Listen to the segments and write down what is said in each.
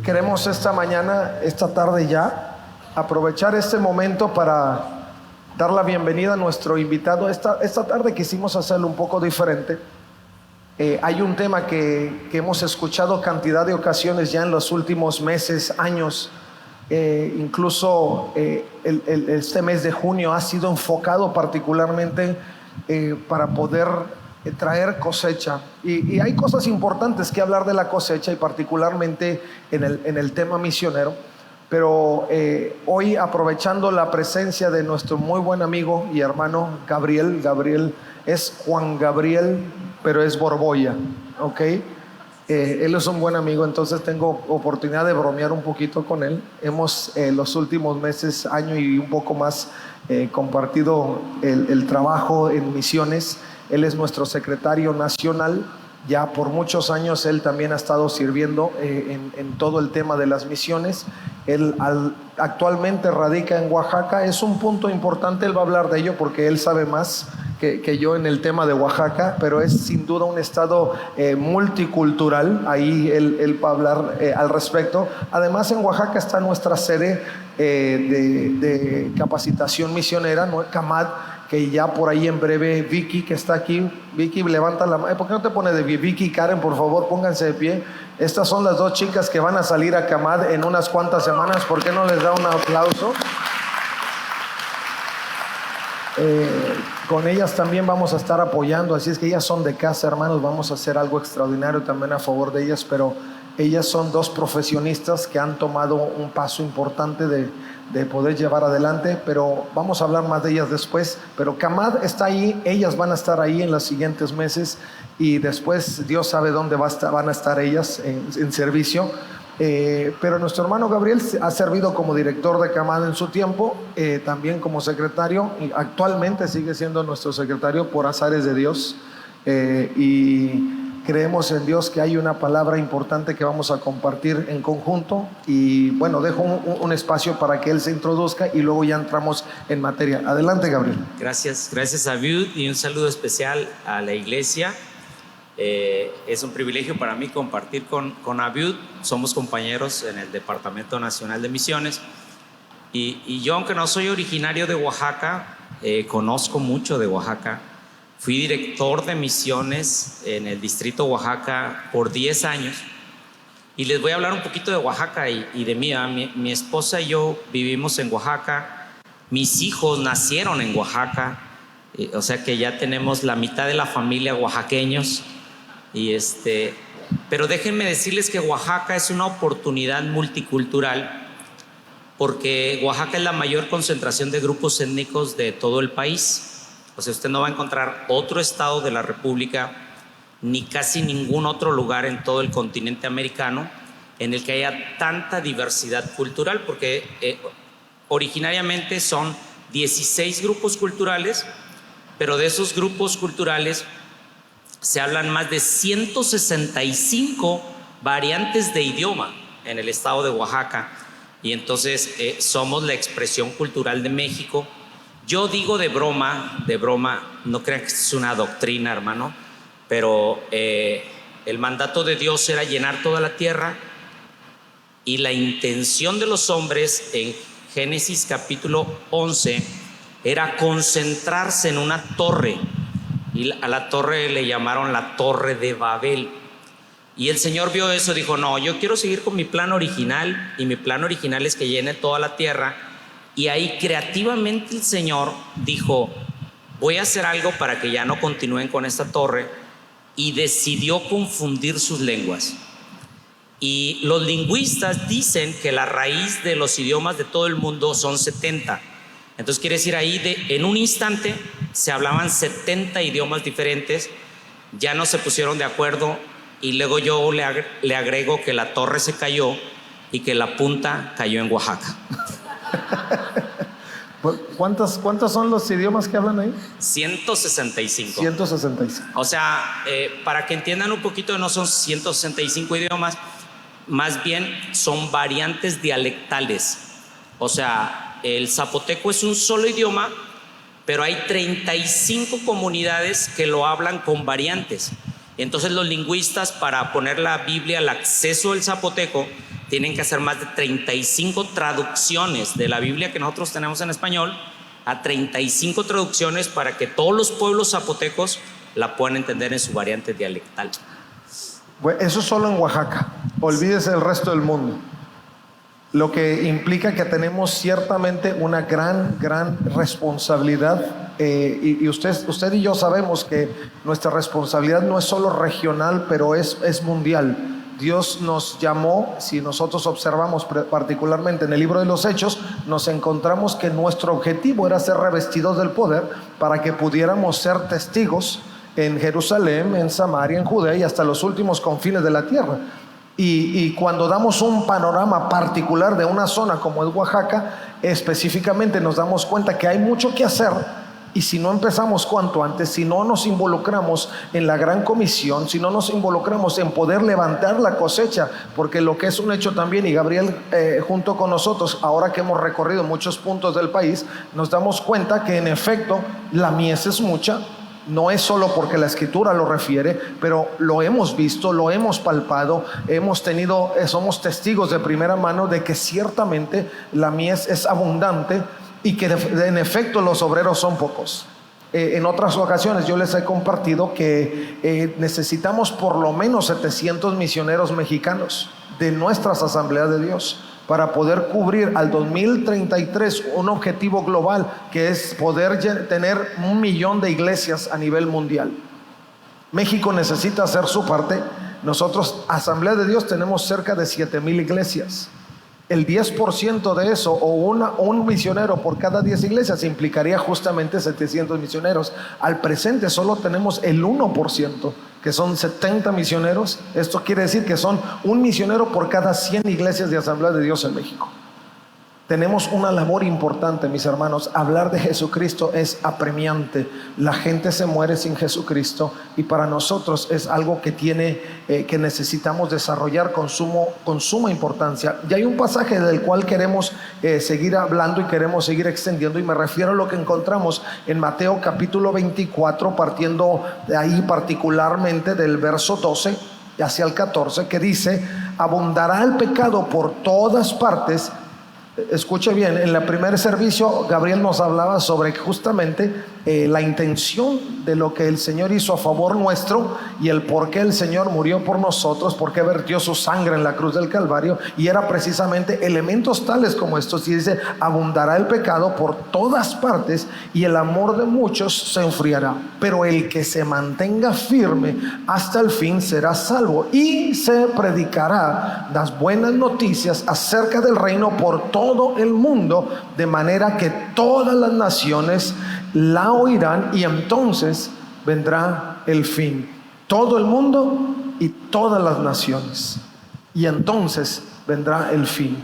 queremos esta mañana, esta tarde ya, aprovechar este momento para dar la bienvenida a nuestro invitado. Esta tarde quisimos hacerlo un poco diferente. Hay un tema que hemos escuchado cantidad de ocasiones ya en los últimos meses, años. Incluso este mes de junio ha sido enfocado particularmente para poder traer cosecha, y hay cosas importantes que hablar de la cosecha, y particularmente en el tema misionero. Pero hoy, aprovechando la presencia de nuestro muy buen amigo y hermano Gabriel es Juan Gabriel, pero es Borbolla, ¿ok? Él es un buen amigo, entonces tengo oportunidad de bromear un poquito con él. Hemos los últimos meses, año y un poco más, compartido el trabajo en misiones. Él es nuestro secretario nacional. Ya por muchos años él también ha estado sirviendo en todo el tema de las misiones. Él actualmente radica en Oaxaca. Es un punto importante, él va a hablar de ello porque él sabe más que yo en el tema de Oaxaca, pero es sin duda un estado multicultural. Ahí él va a hablar al respecto. Además, en Oaxaca está nuestra sede de capacitación misionera, ¿no? CAMAD, que ya por ahí en breve Vicky, que está aquí. Vicky, levanta la mano. ¿Por qué no te pone de pie? Vicky y Karen, por favor, pónganse de pie. Estas son las dos chicas que van a salir a CAMAD en unas cuantas semanas. ¿Por qué no les da un aplauso? Con ellas también vamos a estar apoyando, así es que ellas son de casa, hermanos. Vamos a hacer algo extraordinario también a favor de ellas, pero ellas son dos profesionistas que han tomado un paso importante de poder llevar adelante, pero vamos a hablar más de ellas después. Pero CAMAD está ahí, ellas van a estar ahí en los siguientes meses, y después Dios sabe dónde van a estar ellas en servicio. Pero nuestro hermano Gabriel ha servido como director de CAMAD en su tiempo, también como secretario, y actualmente sigue siendo nuestro secretario por azares de Dios, y creemos en Dios que hay una palabra importante que vamos a compartir en conjunto. Y bueno, dejo un espacio para que él se introduzca y luego ya entramos en materia. Adelante, Gabriel. Gracias Abiud, y un saludo especial a la iglesia. Es un privilegio para mí compartir con Abiud. Somos compañeros en el Departamento Nacional de Misiones, y yo, aunque no soy originario de Oaxaca, conozco mucho de Oaxaca. Fui director de misiones en el distrito Oaxaca por 10 años, y les voy a hablar un poquito de Oaxaca y de mí. Mi esposa y yo vivimos en Oaxaca, mis hijos nacieron en Oaxaca, o sea que ya tenemos la mitad de la familia oaxaqueños. Pero déjenme decirles que Oaxaca es una oportunidad multicultural, porque Oaxaca es la mayor concentración de grupos étnicos de todo el país. O sea, usted no va a encontrar otro estado de la República, ni casi ningún otro lugar en todo el continente americano en el que haya tanta diversidad cultural, porque originariamente son 16 grupos culturales, pero de esos grupos culturales se hablan más de 165 variantes de idioma en el estado de Oaxaca, y entonces somos la expresión cultural de México. Yo digo de broma, no crean que es una doctrina, hermano, pero el mandato de Dios era llenar toda la tierra, y la intención de los hombres en Génesis capítulo 11 era concentrarse en una torre, y a la torre le llamaron la Torre de Babel. Y el Señor vio eso y dijo: no, yo quiero seguir con mi plan original, y mi plan original es que llene toda la tierra. Y ahí creativamente el Señor dijo: voy a hacer algo para que ya no continúen con esta torre, y decidió confundir sus lenguas. Y los lingüistas dicen que la raíz de los idiomas de todo el mundo son 70. Entonces quiere decir, ahí en un instante se hablaban 70 idiomas diferentes. Ya no se pusieron de acuerdo, y luego yo le agrego que la torre se cayó y que la punta cayó en Oaxaca. ¿Cuántos son los idiomas que hablan ahí? 165. 165. O sea, para que entiendan un poquito, no son 165 idiomas, más bien son variantes dialectales. O sea, el zapoteco es un solo idioma, pero hay 35 comunidades que lo hablan con variantes. Entonces los lingüistas, para poner la Biblia al acceso del zapoteco, tienen que hacer más de 35 traducciones de la Biblia que nosotros tenemos en español a 35 traducciones para que todos los pueblos zapotecos la puedan entender en su variante dialectal. Bueno, eso es solo en Oaxaca. Olvídese del resto del mundo. Lo que implica que tenemos ciertamente una gran responsabilidad. Y usted y yo sabemos que nuestra responsabilidad no es solo regional, pero es mundial. Dios nos llamó, si nosotros observamos particularmente en el libro de los Hechos, nos encontramos que nuestro objetivo era ser revestidos del poder para que pudiéramos ser testigos en Jerusalén, en Samaria, en Judea y hasta los últimos confines de la tierra. Y cuando damos un panorama particular de una zona como es Oaxaca, específicamente nos damos cuenta que hay mucho que hacer. Y si no empezamos cuanto antes, si no nos involucramos en la gran comisión, si no nos involucramos en poder levantar la cosecha, porque lo que es un hecho también, y Gabriel junto con nosotros, ahora que hemos recorrido muchos puntos del país, nos damos cuenta que en efecto la mies es mucha. No es solo porque la escritura lo refiere, pero lo hemos visto, lo hemos palpado, somos testigos de primera mano de que ciertamente la mies es abundante y que en efecto los obreros son pocos. En otras ocasiones yo les he compartido que necesitamos por lo menos 700 misioneros mexicanos de nuestras asambleas de Dios para poder cubrir al 2033 un objetivo global que es poder tener 1 millón de iglesias a nivel mundial. México necesita hacer su parte. Nosotros, Asamblea de Dios, tenemos cerca de 7,000 iglesias. El 10% de eso, o un misionero por cada 10 iglesias, implicaría justamente 700 misioneros. Al presente solo tenemos el 1%, que son 70 misioneros. Esto quiere decir que son un misionero por cada 100 iglesias de Asamblea de Dios en México. Tenemos una labor importante, mis hermanos. Hablar de Jesucristo es apremiante. La gente se muere sin Jesucristo y para nosotros es algo que que necesitamos desarrollar con suma importancia. Y hay un pasaje del cual queremos seguir hablando y queremos seguir extendiendo, y me refiero a lo que encontramos en Mateo capítulo 24, partiendo de ahí particularmente del verso 12 hacia el 14, que dice: abundará el pecado por todas partes. Escuche bien, en el primer servicio Gabriel nos hablaba sobre justamente la intención de lo que el Señor hizo a favor nuestro y el por qué el Señor murió por nosotros, por qué vertió su sangre en la cruz del Calvario, y era precisamente elementos tales como estos. Y dice: abundará el pecado por todas partes y el amor de muchos se enfriará, pero el que se mantenga firme hasta el fin será salvo. Y se predicará las buenas noticias acerca del reino por todo el mundo, de manera que todas las naciones la oirán, y entonces vendrá el fin. Todo el mundo y todas las naciones, y entonces vendrá el fin.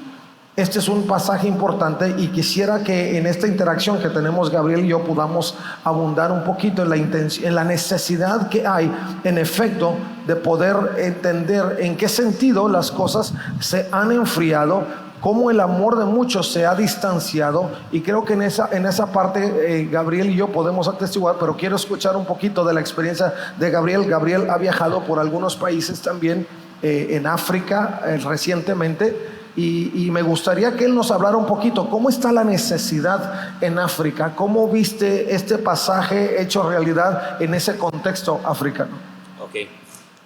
Este es un pasaje importante y quisiera que en esta interacción que tenemos Gabriel y yo podamos abundar un poquito en la necesidad que hay, en efecto, de poder entender en qué sentido las cosas se han enfriado, cómo el amor de muchos se ha distanciado. Y creo que en esa parte Gabriel y yo podemos atestiguar, pero quiero escuchar un poquito de la experiencia de Gabriel. Gabriel ha viajado por algunos países también, en África recientemente, y me gustaría que él nos hablara un poquito cómo está la necesidad en África, cómo viste este pasaje hecho realidad en ese contexto africano. Ok,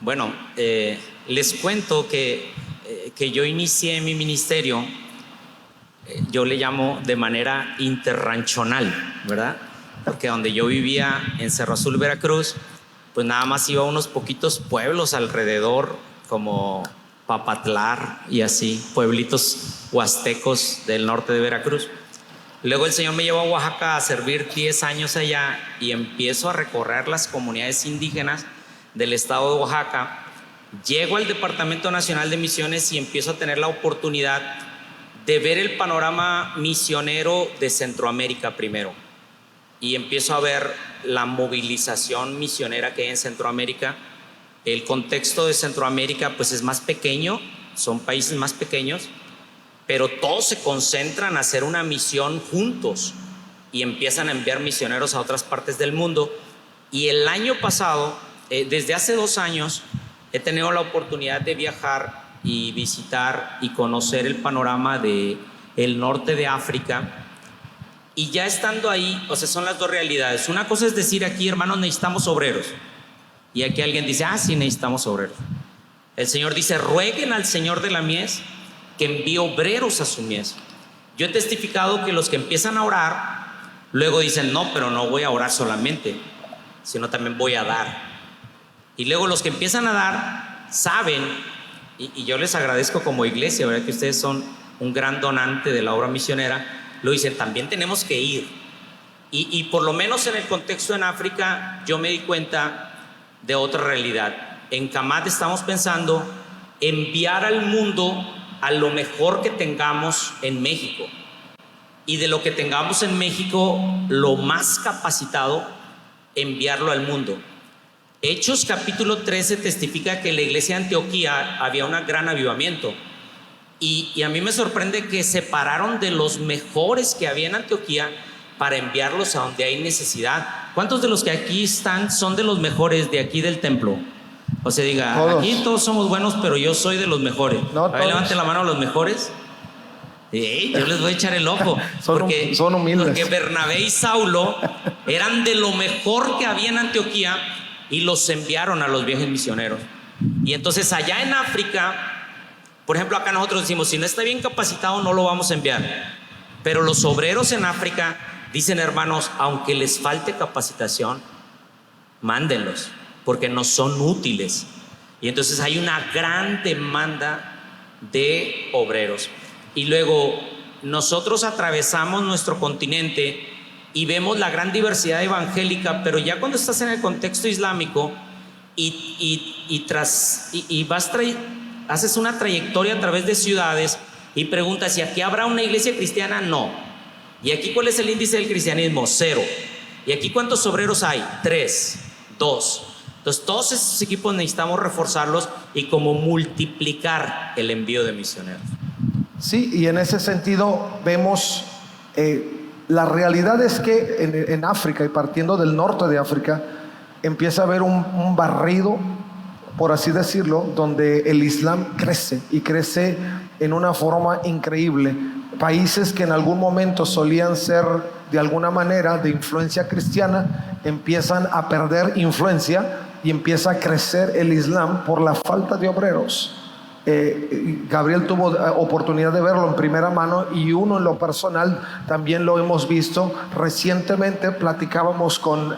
bueno, les cuento que yo inicié mi ministerio, yo le llamo de manera interranchonal, ¿verdad? Porque donde yo vivía en Cerro Azul, Veracruz, pues nada más iba a unos poquitos pueblos alrededor, como Papatlar y así, pueblitos huastecos del norte de Veracruz. Luego el Señor me llevó a Oaxaca a servir 10 años allá, y empiezo a recorrer las comunidades indígenas del estado de Oaxaca. Llego al Departamento Nacional de Misiones y empiezo a tener la oportunidad de ver el panorama misionero de Centroamérica primero, y empiezo a ver la movilización misionera que hay en Centroamérica. El contexto de Centroamérica pues es más pequeño, son países más pequeños, pero todos se concentran a hacer una misión juntos y empiezan a enviar misioneros a otras partes del mundo. Y el año pasado, desde hace 2 años, he tenido la oportunidad de viajar y visitar y conocer el panorama de el norte de África. Y ya estando ahí, o sea, son las dos realidades. Una cosa es decir aquí, hermanos, necesitamos obreros. Y aquí alguien dice, sí, necesitamos obreros. El Señor dice, rueguen al Señor de la mies que envíe obreros a su mies. Yo he testificado que los que empiezan a orar, luego dicen, no, pero no voy a orar solamente, sino también voy a dar. Y luego los que empiezan a dar, saben, y yo les agradezco como iglesia, ¿verdad? Que ustedes son un gran donante de la obra misionera, lo dicen, también tenemos que ir. Y por lo menos en el contexto en África, yo me di cuenta de otra realidad. En Camat estamos pensando enviar al mundo a lo mejor que tengamos en México, y de lo que tengamos en México, lo más capacitado, enviarlo al mundo. Hechos capítulo 13 testifica que en la iglesia de Antioquía había un gran avivamiento, y a mí me sorprende que separaron de los mejores que había en Antioquía para enviarlos a donde hay necesidad. ¿Cuántos de los que aquí están son de los mejores de aquí del templo? O sea, diga, todos. Aquí todos somos buenos, pero yo soy de los mejores. No, a ver, levanten la mano a los mejores. Yo les voy a echar el ojo. son humildes. Porque Bernabé y Saulo eran de lo mejor que había en Antioquía y los enviaron a los viajes misioneros. Y entonces allá en África, por ejemplo, acá nosotros decimos, si no está bien capacitado no lo vamos a enviar. Pero los obreros en África dicen, hermanos, aunque les falte capacitación, mándenlos, porque no son útiles. Y entonces hay una gran demanda de obreros. Y luego nosotros atravesamos nuestro continente y vemos la gran diversidad evangélica, pero ya cuando estás en el contexto islámico haces una trayectoria a través de ciudades y preguntas si aquí habrá una iglesia cristiana. No. ¿Y aquí cuál es el índice del cristianismo? 0. ¿Y aquí cuántos obreros hay? 3, 2. Entonces todos esos equipos necesitamos reforzarlos y como multiplicar el envío de misioneros. Sí, y en ese sentido vemos, la realidad es que en África, y partiendo del norte de África, empieza a haber un barrido, por así decirlo, donde el Islam crece, y crece en una forma increíble. Países que en algún momento solían ser de alguna manera de influencia cristiana, empiezan a perder influencia y empieza a crecer el Islam por la falta de obreros. Gabriel tuvo oportunidad de verlo en primera mano, y uno en lo personal también lo hemos visto. Recientemente platicábamos con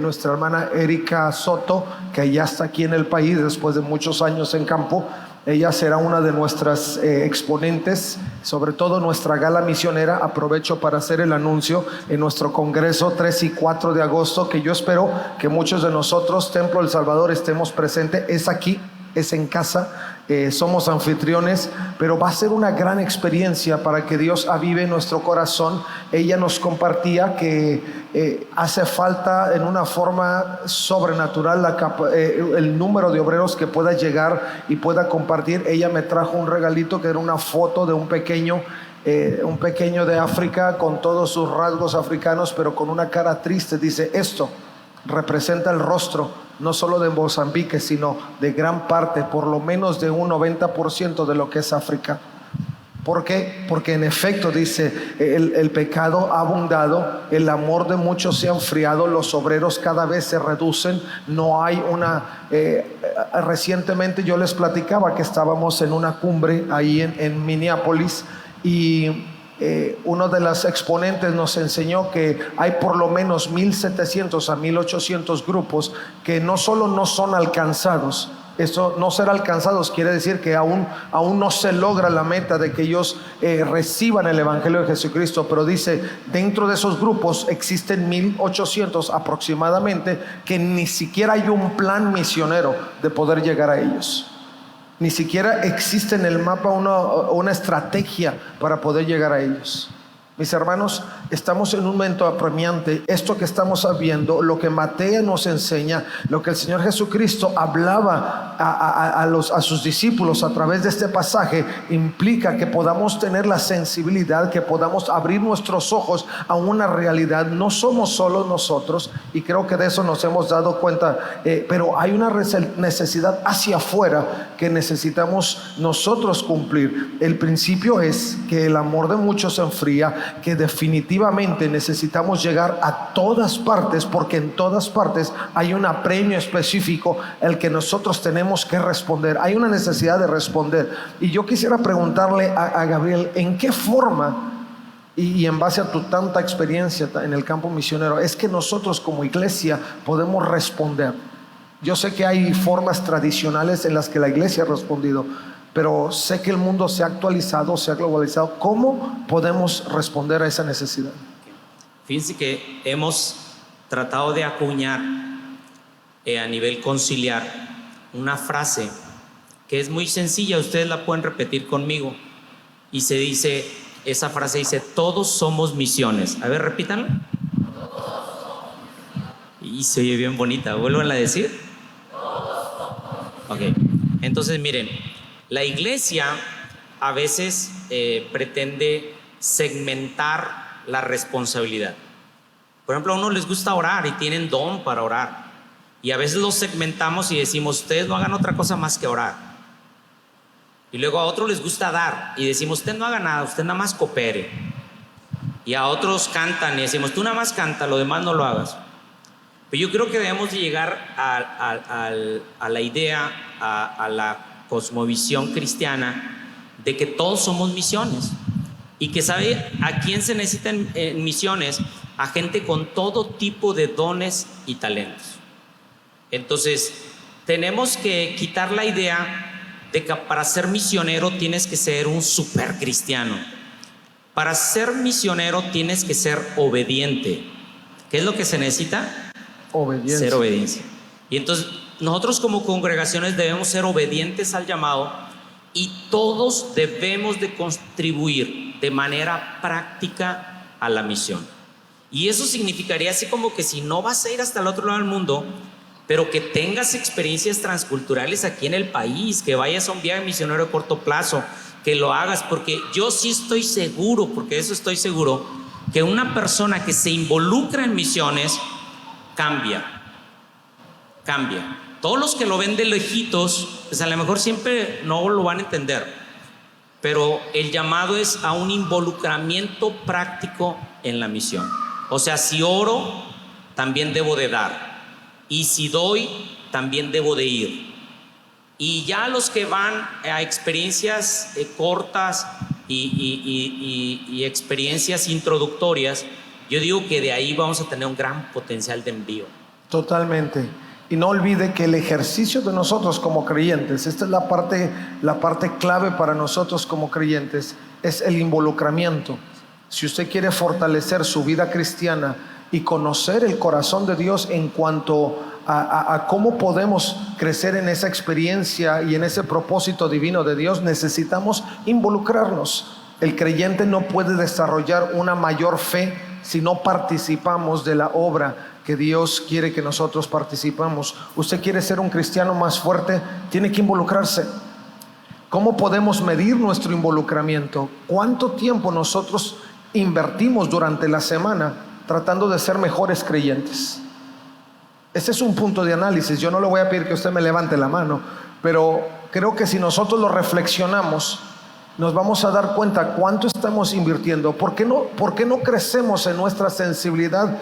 nuestra hermana Erika Soto, que ya está aquí en el país después de muchos años en campo. Ella será una de nuestras exponentes, sobre todo nuestra gala misionera. Aprovecho para hacer el anuncio en nuestro congreso 3 y 4 de agosto, que yo espero que muchos de nosotros, Templo El Salvador, estemos presentes. Es aquí, es en casa. Somos anfitriones, pero va a ser una gran experiencia para que Dios avive nuestro corazón. Ella nos compartía que hace falta en una forma sobrenatural el número de obreros que pueda llegar y pueda compartir. Ella me trajo un regalito que era una foto de un pequeño de África con todos sus rasgos africanos, pero con una cara triste. Dice, esto representa el rostro no solo de Mozambique, sino de gran parte, por lo menos de un 90% de lo que es África. ¿Por qué? Porque en efecto, dice, el pecado ha abundado, el amor de muchos se ha enfriado, los obreros cada vez se reducen, no hay recientemente yo les platicaba que estábamos en una cumbre ahí en Minneapolis, y uno de los exponentes nos enseñó que hay por lo menos 1,700 a 1,800 grupos que no solo no son alcanzados. Esto no ser alcanzados quiere decir que aún no se logra la meta de que ellos reciban el Evangelio de Jesucristo, pero dice, dentro de esos grupos existen 1,800 aproximadamente que ni siquiera hay un plan misionero de poder llegar a ellos. Ni siquiera existe en el mapa una estrategia para poder llegar a ellos. Mis hermanos, estamos en un momento apremiante. Esto que estamos viendo, lo que Mateo nos enseña, lo que el Señor Jesucristo hablaba a sus discípulos a través de este pasaje, implica que podamos tener la sensibilidad, que podamos abrir nuestros ojos a una realidad. No somos solo nosotros, y creo que de eso nos hemos dado cuenta, pero hay una necesidad hacia afuera que necesitamos nosotros cumplir. El principio es que el amor de muchos se enfría, que definitivamente necesitamos llegar a todas partes, porque en todas partes hay un apremio específico el que nosotros tenemos que responder. Hay una necesidad de responder. Y yo quisiera preguntarle a Gabriel, ¿en qué forma, y en base a tu tanta experiencia en el campo misionero, es que nosotros como iglesia podemos responder? Yo sé que hay formas tradicionales en las que la iglesia ha respondido, pero sé que el mundo se ha actualizado, se ha globalizado. ¿Cómo podemos responder a esa necesidad? Fíjense que hemos tratado de acuñar a nivel conciliar una frase que es muy sencilla, ustedes la pueden repetir conmigo, y se dice, esa frase dice: todos somos misiones. A ver, repítanla. Y se oye bien bonita, vuelvan a decir. Ok, entonces miren, la iglesia a veces pretende segmentar la responsabilidad. Por ejemplo, a unos les gusta orar y tienen don para orar, y a veces los segmentamos y decimos: ustedes no hagan otra cosa más que orar. Y luego a otros les gusta dar y decimos: usted no haga nada, usted nada más coopere. Y a otros cantan y decimos: tú nada más canta, lo demás no lo hagas. Pero yo creo que debemos de llegar a la idea, a la cosmovisión cristiana, de que todos somos misiones, y que sabe a quién se necesitan en misiones: a gente con todo tipo de dones y talentos. Entonces tenemos que quitar la idea de que para ser misionero tienes que ser un super cristiano. Para ser misionero tienes que ser obediente. ¿Qué es lo que se necesita? Obediencia. Ser obediencia. Y entonces nosotros como congregaciones debemos ser obedientes al llamado, y todos debemos de contribuir de manera práctica a la misión. Y eso significaría así como que si no vas a ir hasta el otro lado del mundo, pero que tengas experiencias transculturales aquí en el país, que vayas a un viaje misionero de corto plazo, que lo hagas, porque yo sí estoy seguro, porque de eso estoy seguro, que una persona que se involucra en misiones cambia. Todos los que lo ven de lejitos, pues a lo mejor siempre no lo van a entender, pero el llamado es a un involucramiento práctico en la misión. O sea, si oro, también debo de dar, y si doy, también debo de ir. Y ya los que van a experiencias cortas y experiencias introductorias, yo digo que de ahí vamos a tener un gran potencial de envío. Totalmente. Y no olvide que el ejercicio de nosotros como creyentes, esta es la parte clave para nosotros como creyentes, es el involucramiento. Si usted quiere fortalecer su vida cristiana y conocer el corazón de Dios en cuanto a cómo podemos crecer en esa experiencia y en ese propósito divino de Dios, necesitamos involucrarnos. El creyente no puede desarrollar una mayor fe si no participamos de la obra que Dios quiere que nosotros participamos. Usted quiere ser un cristiano más fuerte, tiene que involucrarse. ¿Cómo podemos medir nuestro involucramiento? ¿Cuánto tiempo nosotros invertimos durante la semana tratando de ser mejores creyentes? Ese es un punto de análisis. Yo no le voy a pedir que usted me levante la mano, pero creo que si nosotros lo reflexionamos, nos vamos a dar cuenta cuánto estamos invirtiendo. ¿Por qué no crecemos en nuestra sensibilidad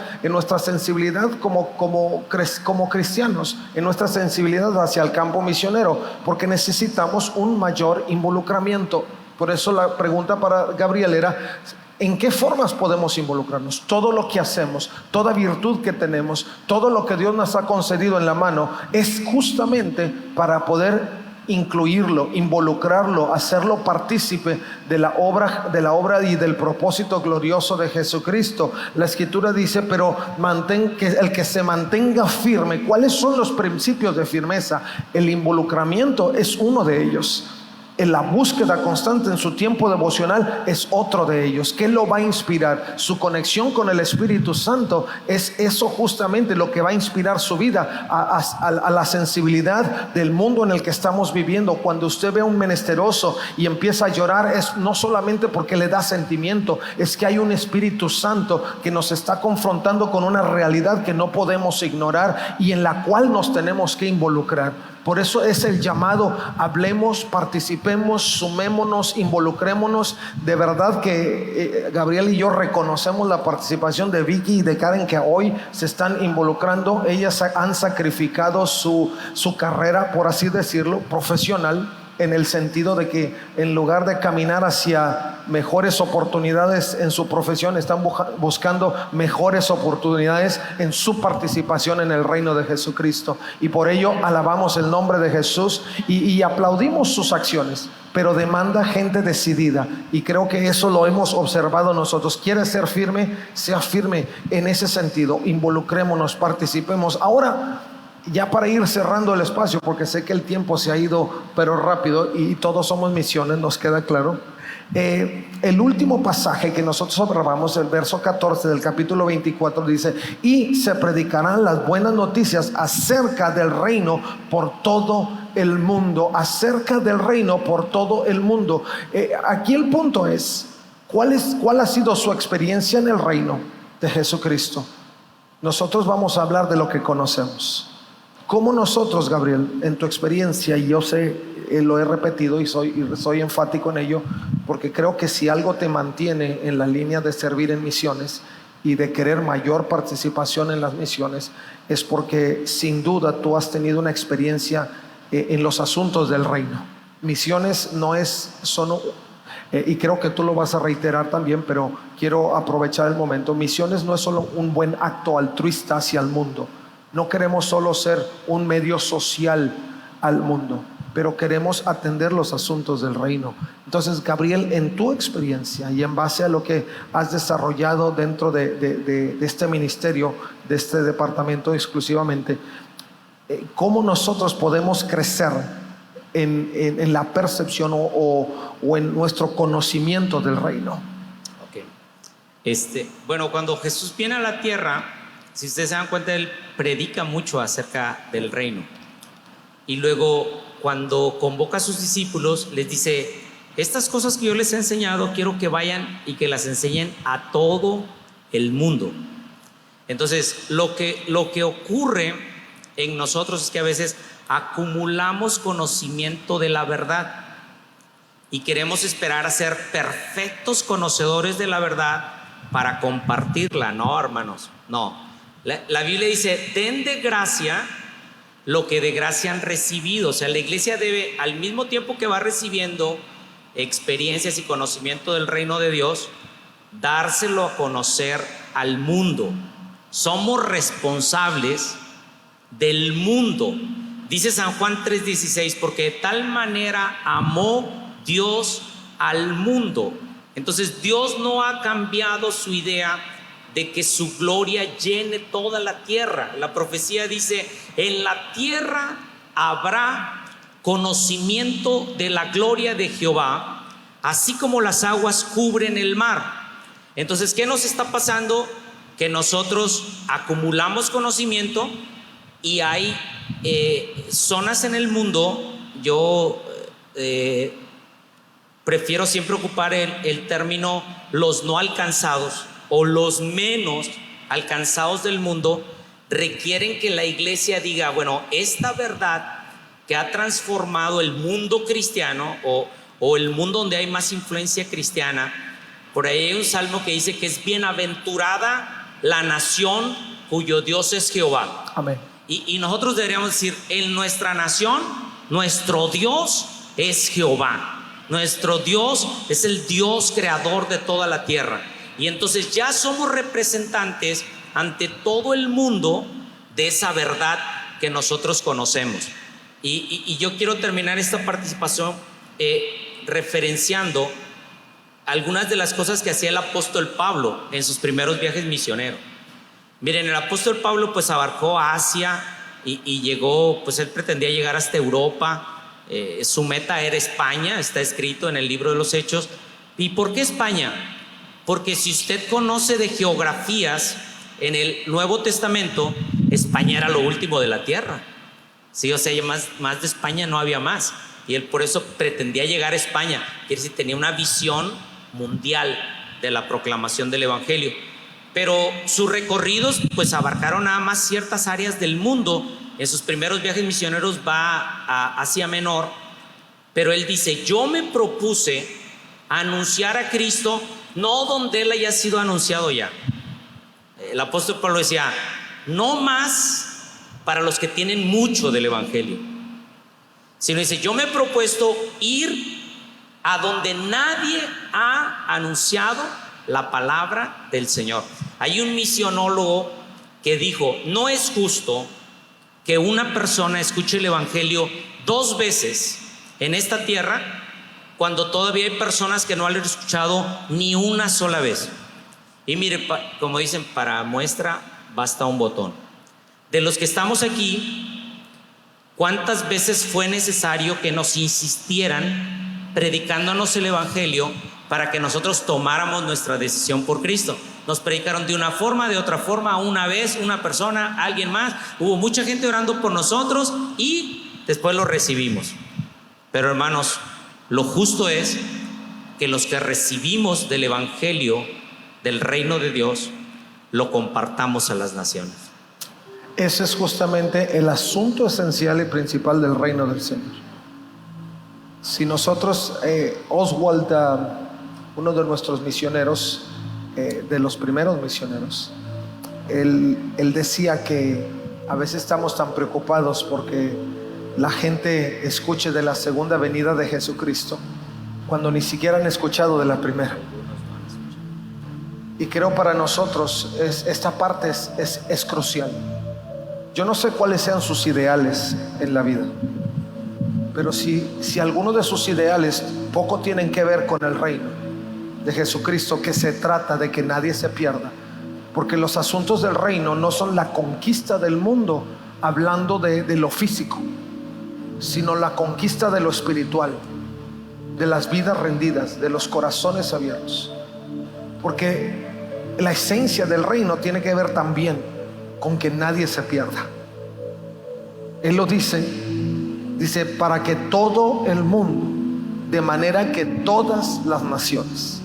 como cristianos, en nuestra sensibilidad hacia el campo misionero? Porque necesitamos un mayor involucramiento. Por eso la pregunta para Gabriel era: ¿en qué formas podemos involucrarnos? Todo lo que hacemos, toda virtud que tenemos, todo lo que Dios nos ha concedido en la mano, es justamente para poder incluirlo, involucrarlo, hacerlo partícipe de la obra y del propósito glorioso de Jesucristo. La Escritura dice: pero el que se mantenga firme. ¿Cuáles son los principios de firmeza? El involucramiento es uno de ellos. en la búsqueda constante en su tiempo devocional es otro de ellos. ¿Qué lo va a inspirar? Su conexión con el Espíritu Santo es eso justamente lo que va a inspirar su vida a la sensibilidad del mundo en el que estamos viviendo. Cuando usted ve a un menesteroso y empieza a llorar, es no solamente porque le da sentimiento, es que hay un Espíritu Santo que nos está confrontando con una realidad que no podemos ignorar y en la cual nos tenemos que involucrar. Por eso es el llamado: hablemos, participemos, sumémonos, involucrémonos. De verdad que Gabriel y yo reconocemos la participación de Vicky y de Karen, que hoy se están involucrando. Ellas han sacrificado su carrera, por así decirlo, profesional, en el sentido de que en lugar de caminar hacia mejores oportunidades en su profesión, están buscando mejores oportunidades en su participación en el reino de Jesucristo. Y por ello alabamos el nombre de Jesús y aplaudimos sus acciones, pero demanda gente decidida, y creo que eso lo hemos observado nosotros. ¿Quiere ser firme? Sea firme en ese sentido. Involucrémonos, participemos. Ahora, ya para ir cerrando el espacio, porque sé que el tiempo se ha ido pero rápido y todos somos misiones, nos queda claro. El último pasaje que nosotros observamos, el verso 14 del capítulo 24, dice: y se predicarán las buenas noticias acerca del reino por todo el mundo. Acerca del reino por todo el mundo. Aquí el punto es: ¿cuál ha sido su experiencia en el reino de Jesucristo? Nosotros vamos a hablar de lo que conocemos. ¿Cómo nosotros, Gabriel, en tu experiencia, y yo sé, lo he repetido y soy enfático en ello, porque creo que si algo te mantiene en la línea de servir en misiones y de querer mayor participación en las misiones, es porque sin duda tú has tenido una experiencia en los asuntos del reino. Misiones no es solo, y creo que tú lo vas a reiterar también, pero quiero aprovechar el momento. Misiones no es solo un buen acto altruista hacia el mundo. No queremos solo ser un medio social al mundo, pero queremos atender los asuntos del reino. Entonces, Gabriel, en tu experiencia y en base a lo que has desarrollado dentro de este ministerio, de este departamento exclusivamente, ¿cómo nosotros podemos crecer en la percepción o en nuestro conocimiento del reino? Bueno, cuando Jesús viene a la tierra, si ustedes se dan cuenta, él predica mucho acerca del reino. Y luego, cuando convoca a sus discípulos, les dice: estas cosas que yo les he enseñado, quiero que vayan y que las enseñen a todo el mundo. Entonces, lo que ocurre en nosotros es que a veces acumulamos conocimiento de la verdad y queremos esperar a ser perfectos conocedores de la verdad para compartirla. No, hermanos, no. La Biblia dice: den de gracia lo que de gracia han recibido. O sea, la iglesia debe, al mismo tiempo que va recibiendo experiencias y conocimiento del reino de Dios, dárselo a conocer al mundo. Somos responsables del mundo. Dice San Juan 3:16: porque de tal manera amó Dios al mundo. Entonces, Dios no ha cambiado su idea de que su gloria llene toda la tierra. La profecía dice: en la tierra habrá conocimiento de la gloria de Jehová, así como las aguas cubren el mar. Entonces, ¿qué nos está pasando? Que nosotros acumulamos conocimiento y hay zonas en el mundo. Yo prefiero siempre ocupar el término los no alcanzados o los menos alcanzados del mundo. Requieren que la iglesia diga: bueno, esta verdad que ha transformado el mundo cristiano o el mundo donde hay más influencia cristiana. Por ahí hay un salmo que dice que es bienaventurada la nación cuyo Dios es Jehová. Amén. Y nosotros deberíamos decir: en nuestra nación, nuestro Dios es Jehová. Nuestro Dios es el Dios creador de toda la tierra. Y entonces ya somos representantes ante todo el mundo de esa verdad que nosotros conocemos. Y yo quiero terminar esta participación referenciando algunas de las cosas que hacía el apóstol Pablo en sus primeros viajes misioneros. Miren, el apóstol Pablo pues abarcó Asia y llegó, pues él pretendía llegar hasta Europa. Su meta era España, está escrito en el libro de los Hechos. ¿Y por qué España? Porque si usted conoce de geografías, en el Nuevo Testamento, España era lo último de la tierra. Sí, o sea, más de España no había más. Y él por eso pretendía llegar a España. Quiere decir, tenía una visión mundial de la proclamación del Evangelio. Pero sus recorridos pues abarcaron nada más ciertas áreas del mundo. En sus primeros viajes misioneros va a Asia Menor. Pero él dice, yo me propuse anunciar a Cristo no donde él haya sido anunciado ya. El apóstol Pablo decía, no más para los que tienen mucho del Evangelio, sino dice, yo me he propuesto ir a donde nadie ha anunciado la palabra del Señor. Hay un misionólogo que dijo, no es justo que una persona escuche el Evangelio 2 veces en esta tierra cuando todavía hay personas que no han escuchado ni una sola vez. Y mire, como dicen, para muestra basta un botón. De los que estamos aquí, ¿cuántas veces fue necesario que nos insistieran predicándonos el Evangelio para que nosotros tomáramos nuestra decisión por Cristo? Nos predicaron de una forma, de otra forma, una vez, una persona, alguien más. Hubo mucha gente orando por nosotros y después lo recibimos. Pero hermanos, lo justo es que los que recibimos del Evangelio, del reino de Dios, lo compartamos a las naciones. Ese es justamente el asunto esencial y principal del reino del Señor. Si nosotros, Oswald, uno de nuestros misioneros, de los primeros misioneros, él decía que a veces estamos tan preocupados porque la gente escuche de la segunda venida de Jesucristo cuando ni siquiera han escuchado de la primera. Y creo para nosotros esta parte es crucial. Yo no sé cuáles sean sus ideales en la vida, pero si alguno de sus ideales poco tienen que ver con el reino de Jesucristo, que se trata de que nadie se pierda, porque los asuntos del reino no son la conquista del mundo hablando de lo físico, sino la conquista de lo espiritual, de las vidas rendidas, de los corazones abiertos. Porque la esencia del reino tiene que ver también con que nadie se pierda. Él lo dice para que todo el mundo, de manera que todas las naciones,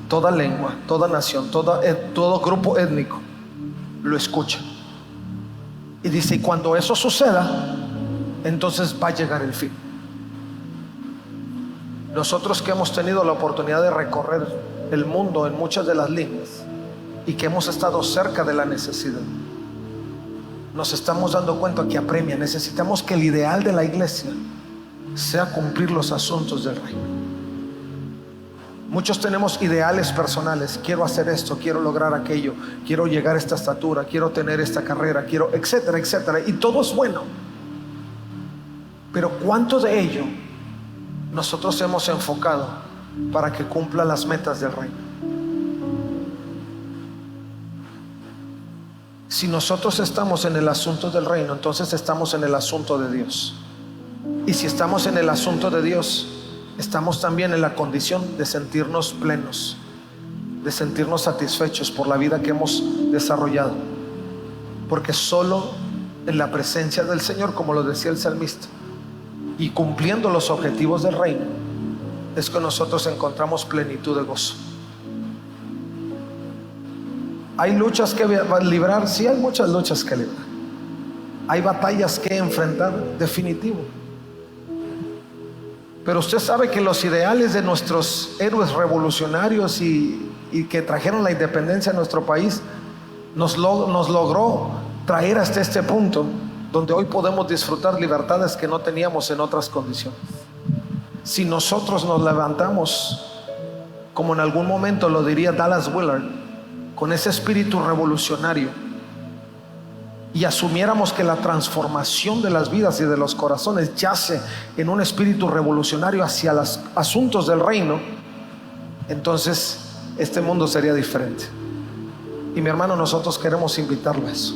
toda lengua, toda nación, todo grupo étnico lo escucha. Y dice, y cuando eso suceda, entonces va a llegar el fin. Nosotros que hemos tenido la oportunidad de recorrer el mundo en muchas de las líneas y que hemos estado cerca de la necesidad, nos estamos dando cuenta que apremia. Necesitamos que el ideal de la iglesia sea cumplir los asuntos del reino. Muchos tenemos ideales personales. Quiero hacer esto, quiero lograr aquello, quiero llegar a esta estatura, quiero tener esta carrera, quiero, etcétera, etcétera. Y todo es bueno. Pero ¿cuánto de ello nosotros hemos enfocado para que cumpla las metas del reino? Si nosotros estamos en el asunto del reino, entonces estamos en el asunto de Dios. Y si estamos en el asunto de Dios, estamos también en la condición de sentirnos plenos, de sentirnos satisfechos por la vida que hemos desarrollado. Porque solo en la presencia del Señor, como lo decía el salmista, y cumpliendo los objetivos del reino, es que nosotros encontramos plenitud de gozo. Hay luchas que librar, sí, hay muchas luchas que librar. Hay batallas que enfrentar, definitivo. Pero usted sabe que los ideales de nuestros héroes revolucionarios y que trajeron la independencia a nuestro país nos logró traer hasta este punto donde hoy podemos disfrutar libertades que no teníamos en otras condiciones. Si nosotros nos levantamos, como en algún momento lo diría Dallas Willard, con ese espíritu revolucionario, y asumiéramos que la transformación de las vidas y de los corazones yace en un espíritu revolucionario hacia los asuntos del reino, entonces este mundo sería diferente. Y mi hermano, nosotros queremos invitarlo a eso.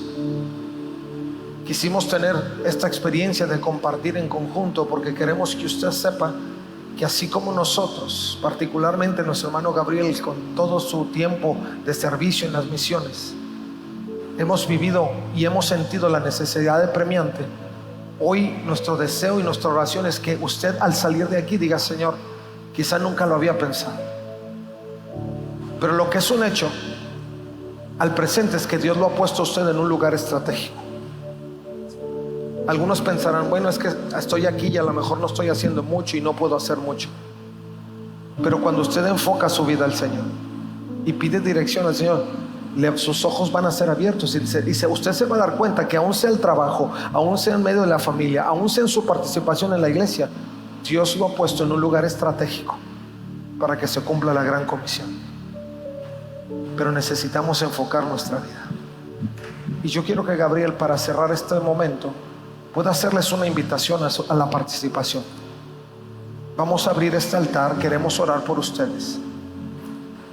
Quisimos tener esta experiencia de compartir en conjunto porque queremos que usted sepa que así como nosotros, particularmente nuestro hermano Gabriel, con todo su tiempo de servicio en las misiones, hemos vivido y hemos sentido la necesidad de premiante. Hoy nuestro deseo y nuestra oración es que usted al salir de aquí diga: Señor, quizá nunca lo había pensado, pero lo que es un hecho al presente es que Dios lo ha puesto a usted en un lugar estratégico. Algunos pensarán: bueno, es que estoy aquí y a lo mejor no estoy haciendo mucho y no puedo hacer mucho. Pero cuando usted enfoca su vida al Señor y pide dirección al Señor, sus ojos van a ser abiertos y usted se va a dar cuenta que aún sea el trabajo, aún sea en medio de la familia, aún sea en su participación en la iglesia, Dios lo ha puesto en un lugar estratégico para que se cumpla la gran comisión. Pero necesitamos enfocar nuestra vida. Y yo quiero que Gabriel, para cerrar este momento, pueda hacerles una invitación a la participación. Vamos a abrir este altar, queremos orar por ustedes.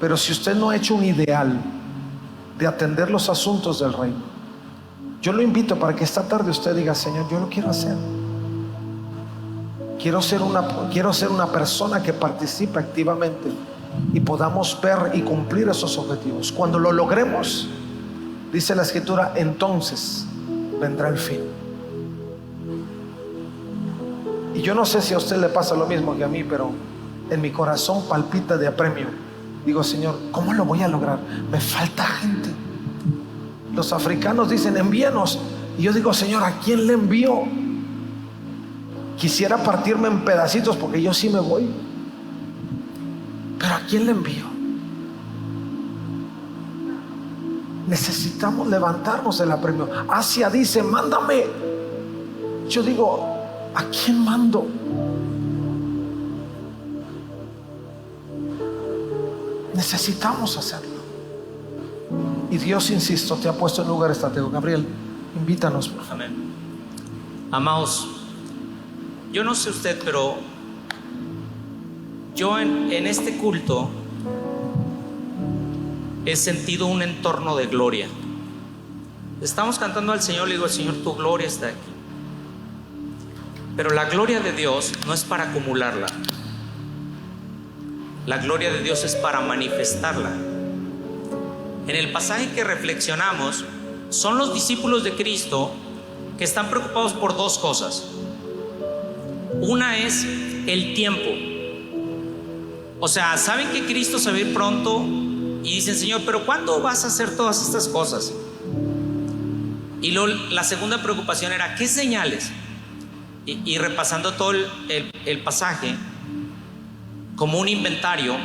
Pero si usted no ha hecho un ideal de atender los asuntos del reino, yo lo invito para que esta tarde usted diga: Señor, yo lo quiero hacer. Quiero ser una persona que participe activamente y podamos ver y cumplir esos objetivos. Cuando lo logremos, dice la Escritura, entonces vendrá el fin. Y yo no sé si a usted le pasa lo mismo que a mí, pero en mi corazón palpita de apremio. Digo: Señor, ¿cómo lo voy a lograr? Me falta gente. Los africanos dicen: envíanos. Y yo digo: Señor, ¿a quién le envío? Quisiera partirme en pedacitos porque yo sí me voy, pero ¿a quién le envío? Necesitamos levantarnos del apremio. Asia dice: mándame. Yo digo: ¿a quién mando? Necesitamos hacerlo. Y Dios, insisto, te ha puesto en lugar estratégico. Gabriel, invítanos, por favor. Amén. Amados, yo no sé usted, pero yo en este culto he sentido un entorno de gloria. Estamos cantando al Señor, le digo: Señor, tu gloria está aquí. Pero la gloria de Dios no es para acumularla. La gloria de Dios es para manifestarla. En el pasaje que reflexionamos, son los discípulos de Cristo que están preocupados por dos cosas. Una es el tiempo. O sea, saben que Cristo se va a ir pronto y dicen: Señor, pero ¿cuándo vas a hacer todas estas cosas? Y la segunda preocupación era: ¿qué señales? Y repasando todo el pasaje como un inventario,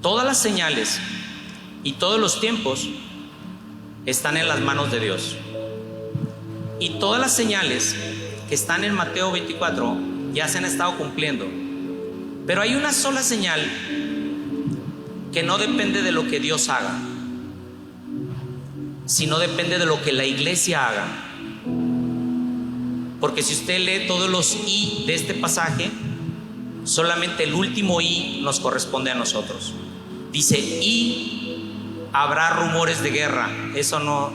todas las señales y todos los tiempos están en las manos de Dios. Y todas las señales que están en Mateo 24 ya se han estado cumpliendo. Pero hay una sola señal que no depende de lo que Dios haga, sino depende de lo que la iglesia haga. Porque si usted lee todos los y de este pasaje, solamente el último y nos corresponde a nosotros. Dice: y habrá rumores de guerra. Eso no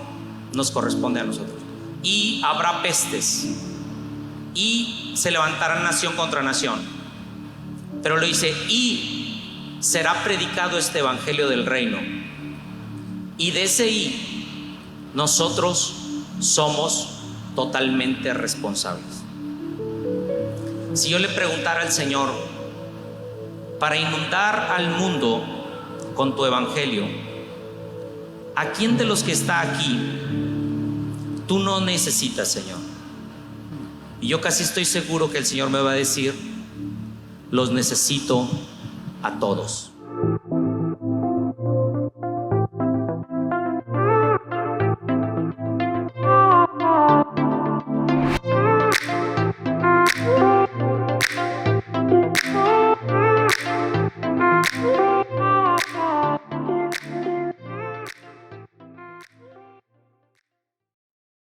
nos corresponde a nosotros. Y habrá pestes. Y se levantará nación contra nación. Pero lo dice: y será predicado este evangelio del reino. Y de ese y nosotros somos totalmente responsables. Si yo le preguntara al Señor: para inundar al mundo con tu evangelio, ¿a quién de los que está aquí tú no necesitas, Señor? Y yo casi estoy seguro que el Señor me va a decir: los necesito a todos.